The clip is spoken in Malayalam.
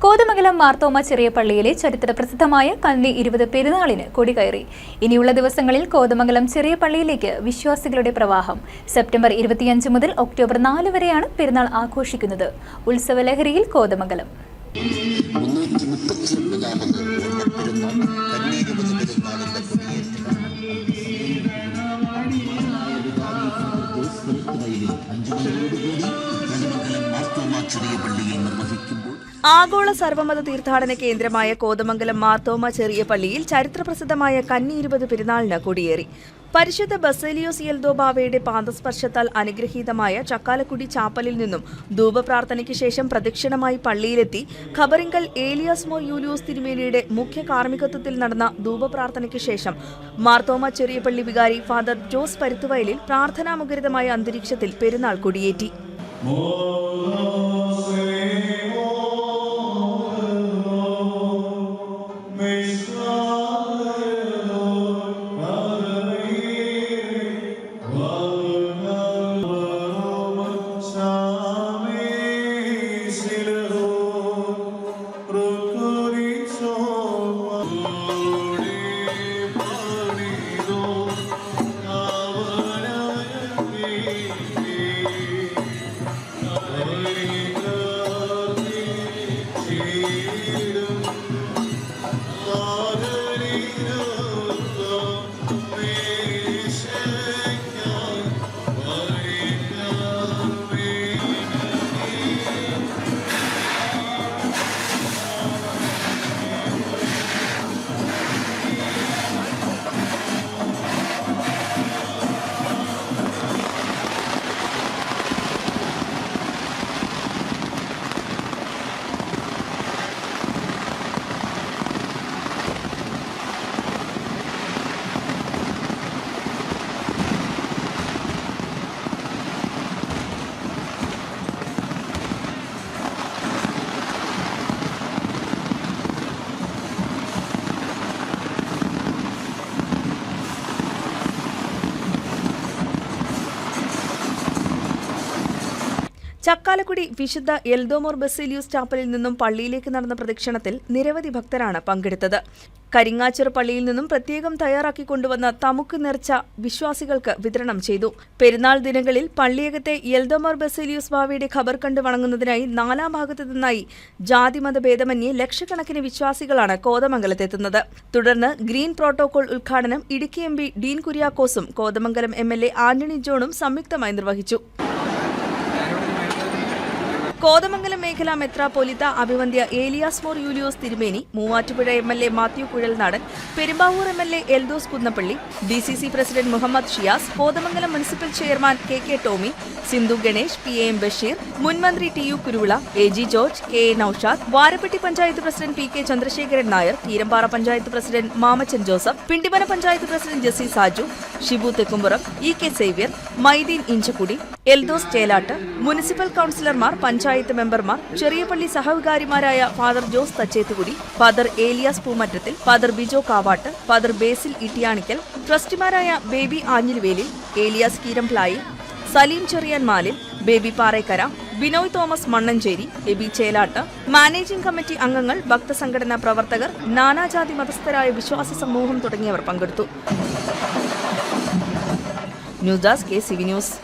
കോതമംഗലം മാർത്തോമ ചെറിയ പള്ളിയിലെ ചരിത്ര പ്രസിദ്ധമായ കന്നി 20 പെരുന്നാളിന് കൊടികയറി. ഇനിയുള്ള ദിവസങ്ങളിൽ കോതമംഗലം ചെറിയ പള്ളിയിലേക്ക് വിശ്വാസികളുടെ പ്രവാഹം. സെപ്റ്റംബർ 25 മുതൽ ഒക്ടോബർ 4 വരെയാണ് പെരുന്നാൾ ആഘോഷിക്കുന്നത്. ഉത്സവലഹരിയിൽ കോതമംഗലം. ആഗോള സർവമത തീർത്ഥാടന കേന്ദ്രമായ കോതമംഗലം മാർത്തോമ ചെറിയ പള്ളിയിൽ ചരിത്രപ്രസിദ്ധമായ കന്നി 20 പെരുന്നാളിന് കൊടിയേറി. പരിശുദ്ധ ബസേലിയോസ് യൽദോബാവയുടെ പാദസ്പർശത്താൽ അനുഗ്രഹീതമായ ചക്കാലക്കുടി ചാപ്പലിൽ നിന്നും ധൂപപ്രാർത്ഥനയ്ക്ക് ശേഷം പ്രദക്ഷിണമായി പള്ളിയിലെത്തി ഖബറിങ്കൽ ഏലിയാസ് മോർ യൂലിയോസ് തിരുമേനിയുടെ മുഖ്യ കാർമ്മികത്വത്തിൽ നടന്ന ധൂപപ്രാർത്ഥനയ്ക്ക് ശേഷം മാർത്തോമ ചെറിയ പള്ളി വികാരി ഫാദർ ജോസ് പരുത്തുവയലിൽ പ്രാർത്ഥനാമുഖരിതമായ അന്തരീക്ഷത്തിൽ പെരുന്നാൾ കൊടിയേറ്റി. ചക്കാലക്കുടി വിശുദ്ധ എൽദോമോർ ബസേലിയോസ് ചാപ്പലിൽ നിന്നും പള്ളിയിലേക്ക് നടന്ന പ്രദക്ഷിണത്തിൽ നിരവധി ഭക്തരാണ് പങ്കെടുത്തത്. കരിങ്ങാച്ചിറ പള്ളിയിൽ നിന്നും പ്രത്യേകം തയ്യാറാക്കി കൊണ്ടുവന്ന തമുക്ക് നേർച്ച വിശ്വാസികൾക്ക് വിതരണം ചെയ്തു. പെരുന്നാൾ ദിനങ്ങളിൽ പള്ളിയകത്തെ എൽദോമോർ ബസേലിയോസ് ബാവയുടെ ഖബർ കണ്ട് വണങ്ങുന്നതിനായി 4 ഭാഗത്തു നിന്നായി ജാതിമത ഭേദമന്യേ ലക്ഷക്കണക്കിന് വിശ്വാസികളാണ് കോതമംഗലത്തെത്തുന്നത്. തുടർന്ന് ഗ്രീൻ പ്രോട്ടോകോൾ ഉദ്ഘാടനം ഇടുക്കി MP ഡീൻ കുര്യാക്കോസും കോതമംഗലം MLA ആന്റണി ജോണും സംയുക്തമായി നിർവഹിച്ചു. കോതമംഗലം മേഖലാ മെത്രാപ്പൊലീത്ത അഭിവന്ദ്യ ഏലിയാസ് മോർ യൂലിയോസ് തിരുമേനി, Muvattupuzha MLA Mathew Kuzhalnadan, Perumbavoor MLA Eldhose Kunnappilly, DCC president Muhammad Shiyas, Kothamangalam municipal chairman KK Tomy, Sindhu Ganesh, PAM Basheer, മുൻമന്ത്രി TU Kuruvilla, AG George, KA Noushad, Varappetty panchayat president PK Chandrasekharan Nair, Theerampara panchayat president Mamachan Joseph, Pindimana panchayat president Jessy Saju, Shibu Thekkumpuram, EK Xavier, Maideen Inchakudy, Eldhose Chelatt, municipal കൌൺസിലർമാർ, പഞ്ചായത്ത് മെമ്പർമാർ, ചെറിയ പള്ളി സഹവികാരിമാരായ father Jose Thachethukudy, father Elias Poomattathil, father Bijo Kavatt, father Basil Ittiyanickal, ട്രസ്റ്റിമാരായ ബേബി ആഞ്ഞിൽവേലിൽ, ഏലിയാസ് കീരംപ്ലായിൽ, സലീം ചെറിയാൻ മാലിൽ, ബേബി പാറേക്കര, ബിനോയ് തോമസ് മണ്ണഞ്ചേരി, എബി ചേലാട്ട്, മാനേജിംഗ് കമ്മിറ്റി അംഗങ്ങൾ, ഭക്തസംഘടനാ പ്രവർത്തകർ, നാനാജാതി മതസ്ഥരായ വിശ്വാസ സമൂഹം തുടങ്ങിയവർ പങ്കെടുത്തു. News desk KCV news.